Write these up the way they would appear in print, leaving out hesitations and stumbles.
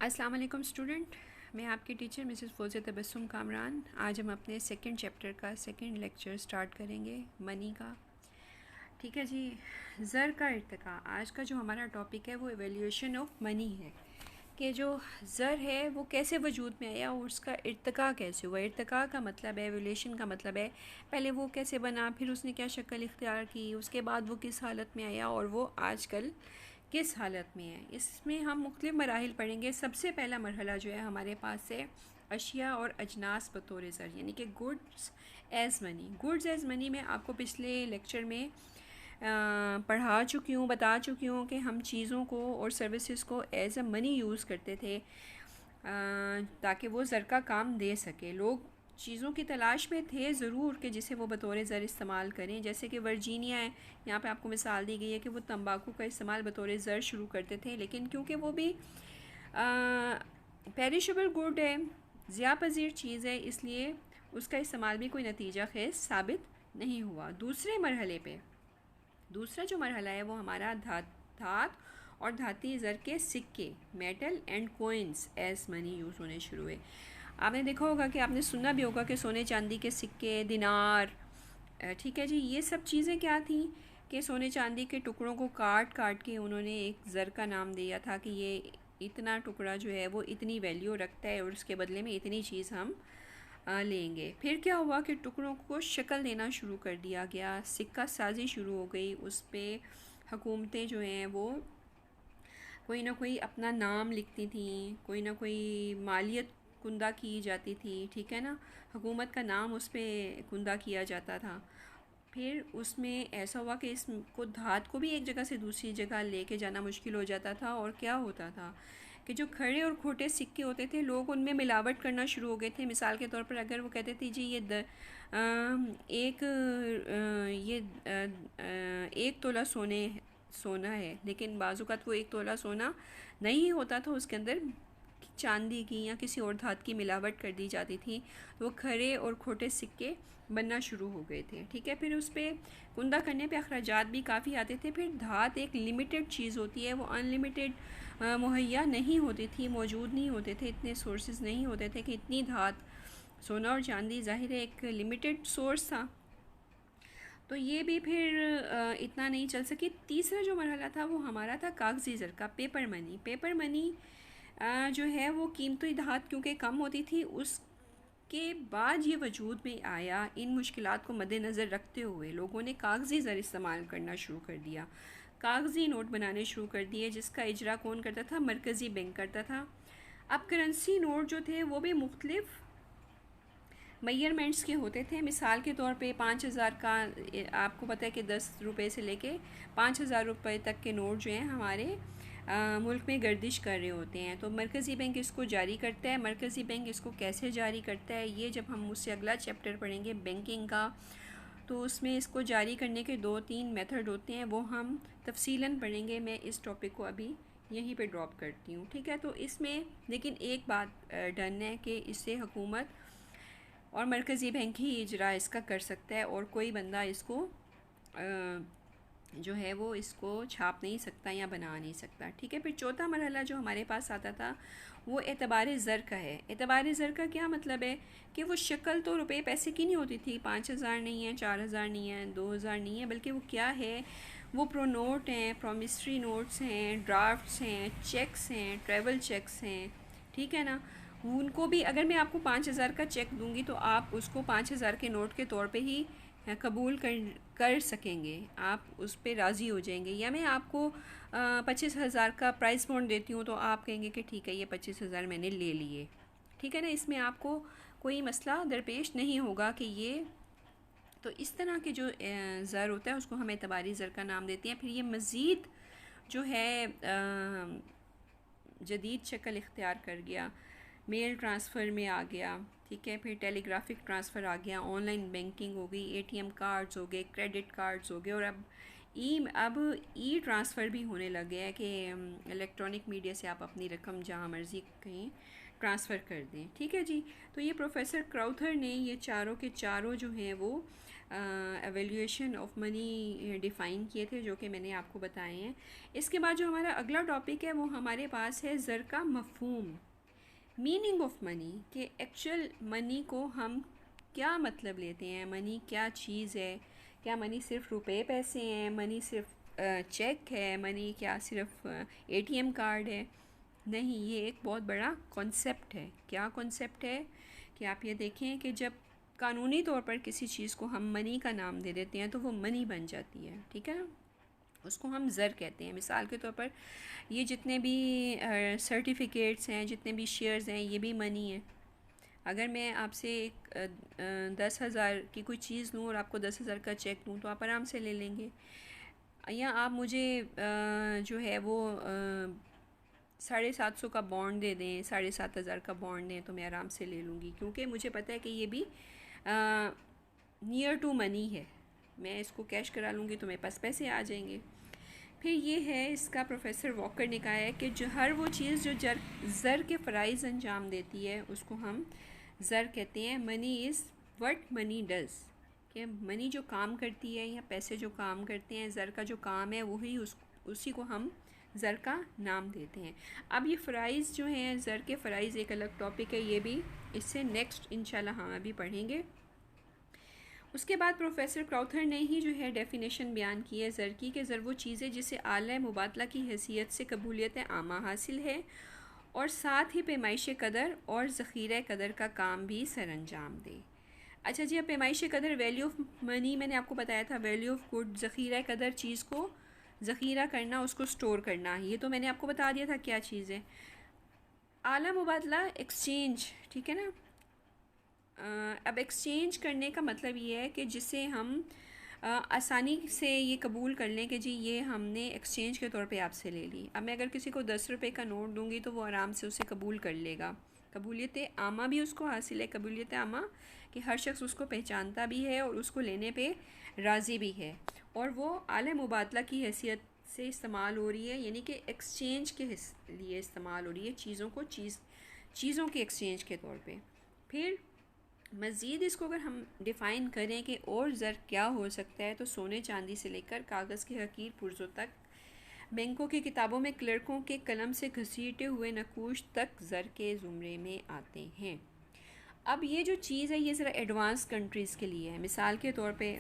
अस्सलाम वालेकुम स्टूडेंट। मैं आपकी टीचर मिसेस फौजिया तबस्सुम कामरान। आज हम अपने सेकंड चैप्टर का सेकंड लेक्चर स्टार्ट करेंगे, मनी का। ठीक है जी। ज़र का इर्तिका। आज का जो हमारा टॉपिक है वो एवेल्यूएशन ऑफ मनी है, कि जो ज़र है वो कैसे वजूद में आया और उसका इर्तिका कैसे हुआ। इर्तिका का मतलब है, एवेल्यूएशन का मतलब है पहले वो कैसे बना, फिर उसने क्या शक्ल इख्तियार की, उसके बाद वो किस हालत में आया और वो आजकल किस हालत में है। इसमें हम मुख्तलिफ़ मराहिल पढ़ेंगे। सबसे पहला मरहला जो है हमारे पास है अशिया और अजनास बतौर ज़र, यानी कि goods as money. Goods as money में आपको पिछले लेक्चर में पढ़ा चुकी हूँ, बता चुकी हूँ कि हम चीज़ों को और सर्विसेज को एज़ अ मनी यूज़ करते थे ताकि वो ज़र का काम दे सके। लोग चीज़ों की तलाश में थे ज़रूर कि जिसे वो बतौर ज़र इस्तेमाल करें, जैसे कि वर्जीनिया है, यहाँ पे आपको मिसाल दी गई है कि वो तंबाकू का इस्तेमाल बतौर ज़र शुरू करते थे, लेकिन क्योंकि वो भी पेरिशेबल गुड है, ज़िया पज़ीर चीज़ है, इसलिए उसका इस्तेमाल भी कोई नतीजा खेज़ साबित नहीं हुआ। दूसरा जो मरहला है वो हमारा धात और धाती ज़र के सिक्के, metal and coins as money use होने शुरू हुए। आपने देखा होगा कि आपने सुना भी होगा कि सोने चांदी के सिक्के, दिनार, ठीक है जी, ये सब चीज़ें क्या थी कि सोने चांदी के टुकड़ों को काट काट के उन्होंने एक ज़र का नाम दिया था कि ये इतना टुकड़ा जो है वो इतनी वैल्यू रखता है और उसके बदले में इतनी चीज़ हम लेंगे। फिर क्या हुआ कि टुकड़ों को शक्ल देना शुरू कर दिया गया, सिक्का साजी शुरू हो गई, उस पर हुकूमतें जो हैं वो कोई ना कोई अपना नाम लिखती थी, कोई ना कोई मालियत कुंदा की जाती थी, ठीक है ना, हुकूमत का नाम उस पर कुंदा किया जाता था। फिर उसमें ऐसा हुआ कि इसको धात को भी एक जगह से दूसरी जगह लेके जाना मुश्किल हो जाता था, और क्या होता था कि जो खड़े और खोटे सिक्के होते थे लोग उनमें मिलावट करना शुरू हो गए थे। मिसाल के तौर पर अगर वो कहते थे जी एक तोला सोना है, लेकिन बाज़ात वो एक तोला सोना नहीं होता था, उसके अंदर चांदी की या किसी और धात की मिलावट कर दी जाती थी, तो वो खरे और खोटे सिक्के बनना शुरू हो गए थे। ठीक है, फिर उस पर कुंदा करने पे अखराजात भी काफ़ी आते थे। फिर धात एक लिमिटेड चीज़ होती है, वो अनलिमिटेड मुहैया नहीं होती थी, मौजूद नहीं होते थे, इतने सोर्सेज नहीं होते थे कि इतनी धात, सोना और चांदी ज़ाहिर है एक लिमिटेड सोर्स था, तो ये भी फिर इतना नहीं चल सकी। तीसरा जो मरहला था वो हमारा था कागज़ी ज़र का, पेपर मनी। पेपर मनी जो है वो कीमती धात क्योंकि कम होती थी, उसके बाद ये वजूद में आया। इन मुश्किलात को मद्देनज़र रखते हुए लोगों ने कागज़ी ज़र इस्तेमाल करना शुरू कर दिया, कागज़ी नोट बनाने शुरू कर दिए, जिसका इजरा कौन करता था? मरकज़ी बैंक करता था। अब करेंसी नोट जो थे वो भी मुख्तलिफ़ मेजरमेंट्स के होते थे। मिसाल के तौर पे 5,000 का, आपको पता है कि 10 रुपये से लेके 5,000 रुपये तक के नोट जो हैं हमारे मुल्क में गर्दिश कर रहे होते हैं, तो मरकज़ी बैंक इसको जारी करता है। मरकज़ी बैंक इसको कैसे जारी करता है, ये जब हम उससे अगला चैप्टर पढ़ेंगे बैंकिंग का, तो उसमें इसको जारी करने के 2-3 मेथड होते हैं, वो हम तफसीलन पढ़ेंगे। मैं इस टॉपिक को अभी यहीं पे ड्रॉप करती हूँ, ठीक है। तो इसमें लेकिन एक बात डन है कि इससे हुकूमत और मरकज़ी बैंक ही इजरा इसका कर सकता है, और कोई बंदा इसको जो है वो इसको छाप नहीं सकता या बना नहीं सकता, ठीक है। फिर चौथा मरहला जो हमारे पास आता था वो एतबार ज़र का है। एतबार ज़र का क्या मतलब है कि वो शक्ल तो रुपए पैसे की नहीं होती थी, 5,000 नहीं है, 4,000 नहीं है, 2,000 नहीं है, बल्कि वो क्या है, वो प्रो नोट हैं, प्रोमिसरी नोट्स हैं, ड्राफ्ट्स हैं, चेक्स हैं, ट्रैवल चेक्स हैं, ठीक है ना। उनको भी अगर मैं आपको 5,000 का चेक दूंगी तो आप उसको 5,000 के नोट के तौर पे ही कबूल कर सकेंगे, आप उस पर राज़ी हो जाएंगे। या मैं आपको 25,000 का प्राइस बॉन्ड देती हूँ तो आप कहेंगे कि ठीक है, ये 25,000 मैंने ले लिए, ठीक है ना। इसमें आपको कोई मसला दरपेश नहीं होगा कि ये, तो इस तरह के जो ज़र होता है उसको हम एतबारी ज़र का नाम देते हैं। फिर ये मज़ीद जो है जदीद शक्ल इख्तियार कर गया, मेल ट्रांसफ़र में आ गया, ठीक है। फिर टेलीग्राफिक ट्रांसफ़र आ गया, ऑनलाइन बैंकिंग हो गई, एटीएम कार्ड्स हो गए, क्रेडिट कार्ड्स हो गए, और अब अब ई ट्रांसफ़र भी होने लग गया है कि इलेक्ट्रॉनिक मीडिया से आप अपनी रकम जहाँ मर्ज़ी कहीं ट्रांसफ़र कर दें। ठीक है जी। तो ये प्रोफेसर क्राउथर ने ये चारों के चारों जो हैं वो एवेल्यूएशन ऑफ मनी डिफ़ाइन किए थे, जो कि मैंने आपको बताए हैं। इसके बाद जो हमारा अगला टॉपिक है वो हमारे पास है ज़र का मफ़हूम, मीनिंग ऑफ मनी, कि एक्चुअल मनी को हम क्या मतलब लेते हैं, मनी क्या चीज़ है, क्या मनी सिर्फ रुपए पैसे हैं, मनी सिर्फ चेक है, मनी क्या सिर्फ एटीएम कार्ड है। नहीं, ये एक बहुत बड़ा कॉन्सेप्ट है। क्या कॉन्सेप्ट है कि आप ये देखें कि जब कानूनी तौर पर किसी चीज़ को हम मनी का नाम दे देते हैं तो वो मनी बन जाती है। ठीक है ना, उसको हम ज़र कहते हैं। मिसाल के तौर पर ये जितने भी सर्टिफिकेट्स हैं, जितने भी शेयर्स हैं, ये भी मनी है। अगर मैं आपसे एक 10,000 की कोई चीज़ लूँ और आपको 10,000 का चेक दूँ तो आप आराम से ले लेंगे, या आप मुझे जो है वो 750 का बॉन्ड दे दें, 7,500 का बॉन्ड दें, तो मैं आराम से ले लूँगी, क्योंकि मुझे पता है कि ये भी नियर टू मनी है। मैं इसको कैश करा लूँगी तो मेरे पास पैसे आ जाएंगे। फिर ये है, इसका प्रोफेसर वॉकर ने कहा है कि जो हर वो चीज़ जो ज़र के फ़राइज़ अंजाम देती है उसको हम ज़र कहते हैं। Money is what money does, कि मनी जो काम करती है या पैसे जो काम करते हैं, ज़र का जो काम है वही उसी को हम ज़र का नाम देते हैं। अब ये फ़राइज़ जो हैं, ज़र के फ़राइज़ एक अलग टॉपिक है, ये भी इससे नेक्स्ट इंशाल्लाह हम अभी पढ़ेंगे। उसके बाद प्रोफेसर क्राउथर ने ही जो है डेफिनेशन बयान की है ज़र की, कि ज़र वो चीज़ है जिसे आला मुबादला की हैसियत से कबूलियत आमा हासिल है और साथ ही पैमाइश कदर और ज़ख़ीरा कदर का काम भी सर अंजाम दे। अच्छा जी, अब पैमाइश कदर वैल्यू ऑफ मनी मैंने आपको बताया था, वैल्यू ऑफ गुड। ज़ख़ीरा कदर चीज़ को ज़ख़ीरा करना, उसको स्टोर करना, ये तो मैंने आपको बता दिया था क्या चीज़ है। आला मुबादला एक्सचेंज, ठीक है ना। अब एक्सचेंज करने का मतलब ये है कि जिसे हम आसानी से ये कबूल कर लें कि जी ये हमने एक्सचेंज के तौर पे आपसे ले ली। अब मैं अगर किसी को 10 रुपये का नोट दूंगी तो वो आराम से उसे कबूल कर लेगा। कबूलियत आमा भी उसको हासिल है। कबूलियत आमा कि हर शख्स उसको पहचानता भी है और उसको लेने पे राज़ी भी है, और वो आले मुबादला की हैसियत से इस्तेमाल हो रही है, यानी कि एक्सचेंज के लिए इस्तेमाल हो रही है, चीज़ों के एक्सचेंज के तौर पे। फिर मज़ीद इसको अगर हम डिफ़ाइन करें कि और ज़र क्या हो सकता है, तो सोने चांदी से लेकर कागज़ के हकीर पुर्ज़ों तक, बैंकों की किताबों में क्लर्कों के कलम से घसीटे हुए नकूश तक ज़र के ज़ुमरे में आते हैं। अब ये जो चीज़ है ये ज़रा एडवांस कंट्रीज़ के लिए है। मिसाल के तौर पे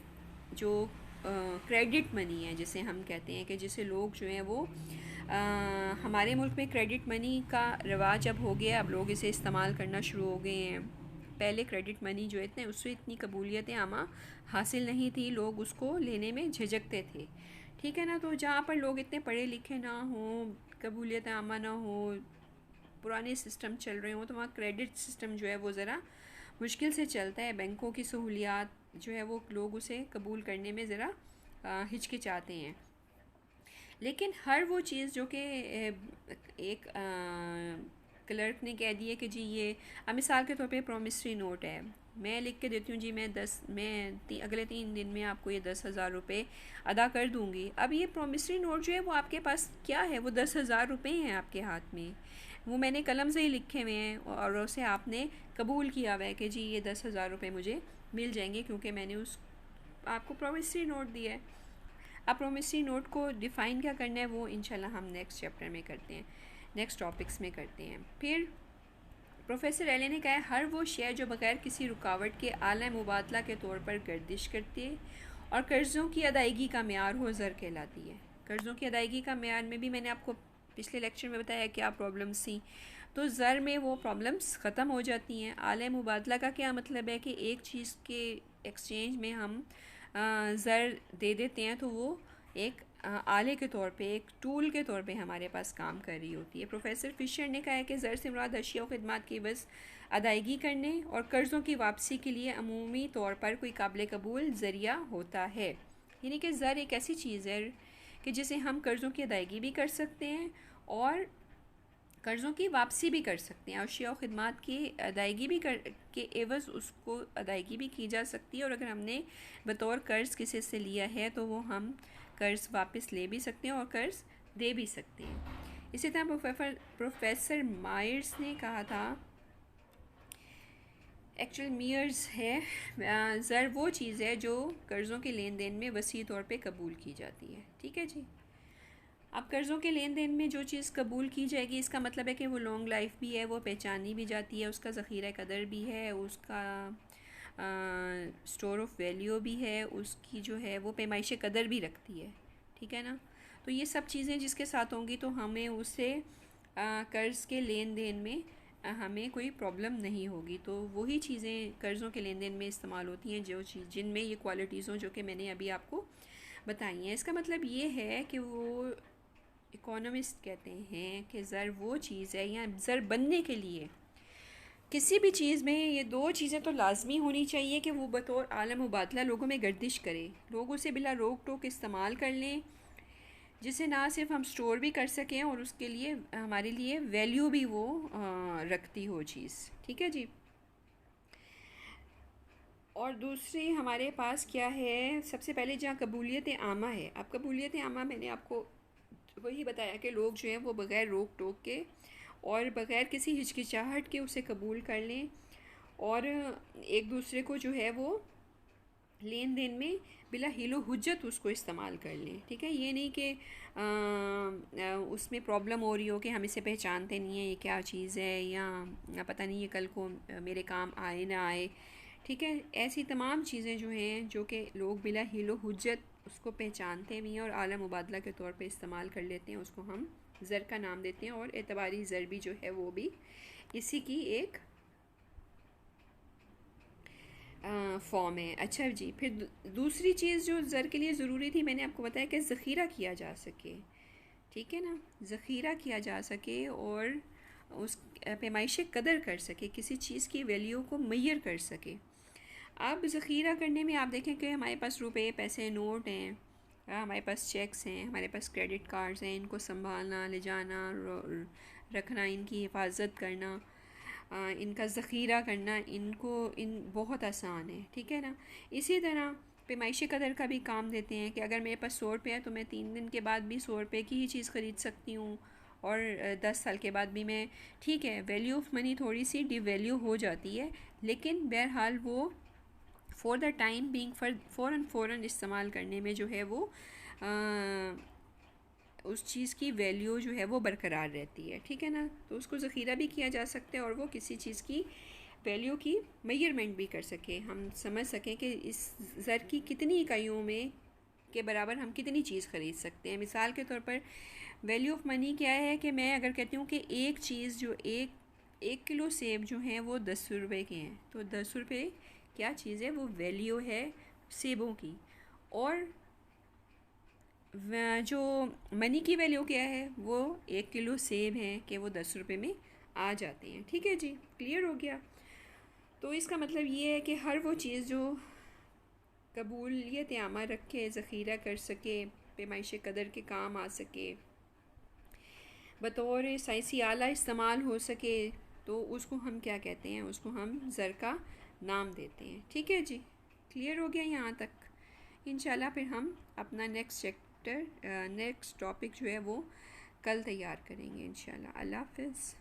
जो क्रेडिट मनी है जिसे हम कहते हैं, कि जिसे लोग जो हैं वो हमारे मुल्क में क्रेडिट मनी का रवाज अब हो गया, अब लोग इसे इस्तेमाल करना शुरू हो गए हैं। पहले क्रेडिट मनी जो इतने उससे इतनी कबूलियत आमा हासिल नहीं थी, लोग उसको लेने में झिझकते थे। ठीक है ना। तो जहाँ पर लोग इतने पढ़े लिखे ना हों, कबूलियत आमा ना हो, पुराने सिस्टम चल रहे हों, तो वहाँ क्रेडिट सिस्टम जो है वो ज़रा मुश्किल से चलता है। बैंकों की सहूलियात जो है वो लोग उसे कबूल करने में ज़रा हिचकिचाते हैं। लेकिन हर वो चीज़ जो कि एक क्लर्क ने कह दिया कि जी ये, अब मिसाल के तौर पे प्रॉमिसरी नोट है, मैं लिख के देती हूँ जी मैं अगले 3 दिन में आपको ये 10,000 रुपये अदा कर दूँगी। अब ये प्रॉमिसरी नोट जो है वो आपके पास क्या है, वो 10,000 रुपये हैं आपके हाथ में, वो मैंने कलम से ही लिखे हुए हैं और उसे आपने कबूल किया हुआ है कि जी ये 10,000 रुपये मुझे मिल जाएंगे, क्योंकि मैंने उस आपको प्रॉमिसरी नोट दिया है। अब प्रोमिसरी नोट को डिफ़ाइन क्या करना है वो इंशाल्लाह हम नेक्स्ट चैप्टर में करते हैं, नेक्स्ट टॉपिक्स में करते हैं। फिर प्रोफेसर एले ने कहा है हर वो शेयर जो बगैर किसी रुकावट के आला मुबादला के तौर पर गर्दिश करती है और कर्ज़ों की अदायगी का मेयार हो ज़र कहलाती है। कर्ज़ों की अदायगी का मेयार में भी मैंने आपको पिछले लेक्चर में बताया क्या प्रॉब्लम्स थी, तो ज़र में वो प्रॉब्लम्स ख़त्म हो जाती हैं। आला मुबादला का क्या मतलब है कि एक चीज़ के एक्सचेंज में हम ज़र दे देते हैं तो वो एक आले के तौर पे, एक टूल के तौर पे हमारे पास काम कर रही होती है। प्रोफेसर फिशर ने कहा है कि ज़र से मुराद अशिया और ख़िदमत की बस अदायगी करने और कर्ज़ों की वापसी के लिए अमूमी तौर पर कोई काबिल कबूल ज़रिया होता है। यानी कि ज़र एक ऐसी चीज़ है कि जिसे हम कर्ज़ों की अदायगी भी कर सकते हैं और कर्ज़ों की वापसी भी कर सकते हैं। अशिया और ख़िदमत की अदायगी भी के एवज़ उसको अदायगी भी की जा सकती है, और अगर हमने बतौर कर्ज़ किसी से लिया है तो वो हम कर्ज़ वापस ले भी सकते हैं और कर्ज़ दे भी सकते हैं। इसी तरह प्रोफेसर मायर्स ने कहा था, एक्चुअल मियर्स है, ज़र वो चीज़ है जो कर्ज़ों के लेन देन में वसी तौर पे कबूल की जाती है। ठीक है जी। अब कर्ज़ों के लेन देन में जो चीज़ कबूल की जाएगी, इसका मतलब है कि वो लॉन्ग लाइफ भी है, वो पहचानी भी जाती है, उसका ज़ख़ीरा कदर भी है, उसका स्टोर ऑफ वैल्यू भी है, उसकी जो है वो पैमाइश कदर भी रखती है। ठीक है ना। तो ये सब चीज़ें जिसके साथ होंगी तो हमें उससे कर्ज़ के लेन देन में हमें कोई प्रॉब्लम नहीं होगी। तो वही चीज़ें कर्ज़ों के लेन देन में इस्तेमाल होती हैं जो चीज़ जिनमें ये क्वालिटीज़ हों जो कि मैंने अभी आपको बताई हैं। इसका मतलब ये है कि वो इकोनॉमिस्ट कहते हैं कि ज़र वो चीज़ है, या ज़र बनने के लिए किसी भी चीज़ में ये दो चीज़ें तो लाजमी होनी चाहिए कि वो बतौर आलम मुबादला लोगों में गर्दिश करे, लोग उसे बिला रोक टोक इस्तेमाल कर लें, जिसे ना सिर्फ हम स्टोर भी कर सकें और उसके लिए हमारे लिए वैल्यू भी वो रखती हो चीज़। ठीक है जी। और दूसरी हमारे पास क्या है, सबसे पहले जहाँ कबूलियत आमा है। अब कबूलियत आमा मैंने आपको वही बताया कि लोग जो हैं वो बग़ैर रोक टोक के और बग़ैर किसी हिचकिचाहट के उसे कबूल कर लें और एक दूसरे को जो है वो लेन देन में बिला हिलो हुज्जत उसको इस्तेमाल कर लें। ठीक है। ये नहीं कि उसमें प्रॉब्लम हो रही हो कि हम इसे पहचानते नहीं हैं, ये क्या चीज़ है, या पता नहीं ये कल को मेरे काम आए ना आए। ठीक है। ऐसी तमाम चीज़ें जो हैं जो कि लोग बिला हिलो हुज्जत उसको पहचानते भी हैं और आला मुबादला के तौर पे इस्तेमाल कर लेते हैं, उसको हम ज़र का नाम देते हैं। और एतबारी ज़र भी जो है वो भी इसी की एक फॉर्म है। अच्छा जी। फिर दूसरी चीज़ जो ज़र के लिए ज़रूरी थी, मैंने आपको बताया कि ज़ख़ीरा किया जा सके। ठीक है ना। ज़ख़ीरा किया जा सके और उस पैमाइश कदर कर सके, किसी चीज़ की वैल्यू को मैयर कर सके। अब ज़ख़ीरा करने में आप देखें कि हमारे पास रुपए, पैसे, नोट हैं, हमारे पास चेक्स हैं, हमारे पास क्रेडिट कार्ड्स हैं, इनको संभालना, ले जाना, रखना, इनकी हिफाजत करना, इनका ज़ख़ीरा करना, इन बहुत आसान है। ठीक है ना। इसी तरह पैमाइश कदर का भी काम देते हैं कि अगर मेरे पास 100 रुपये है तो मैं 3 दिन के बाद भी 100 रुपये की ही चीज़ ख़रीद सकती हूँ और 10 साल के बाद भी मैं, ठीक है, वैल्यू ऑफ मनी थोड़ी सी डिवैल्यू हो जाती है, लेकिन बहरहाल वो फ़ॉर द टाइम बीइंग फ़ौरन इस्तेमाल करने में जो है वो उस चीज़ की वैल्यू जो है वो बरकरार रहती है। ठीक है ना। तो उसको ज़ख़ीरा भी किया जा सकता है और वो किसी चीज़ की वैल्यू की मेजरमेंट भी कर सके, हम समझ सकें कि इस ज़र की कितनी इकाइयों में के बराबर हम कितनी चीज़ ख़रीद सकते हैं। मिसाल के तौर पर वैल्यू ऑफ मनी क्या है कि मैं अगर कहती हूँ कि एक चीज़ जो एक किलो सेब जो हैं वो 10 रुपये के हैं, तो 10 रुपये क्या चीज़ है, वो वैल्यू है सेबों की। और जो मनी की वैल्यू क्या है, वो 1 किलो सेब हैं कि वो 10 रुपये में आ जाते हैं। ठीक है जी। क्लियर हो गया। तो इसका मतलब ये है कि हर वो चीज़ जो कबूलियत आमा रखे, ज़ख़ीरा कर सके, पैमाइश कदर के काम आ सके, बतौर साइंसी आला इस्तेमाल हो सके, तो उसको हम क्या कहते हैं, उसको हम ज़र का नाम देते हैं। ठीक है जी। क्लियर हो गया यहाँ तक। इंशाल्लाह फिर हम अपना नेक्स्ट टॉपिक जो है वो कल तैयार करेंगे इंशाल्लाह। अल्लाह हाफ़िज़।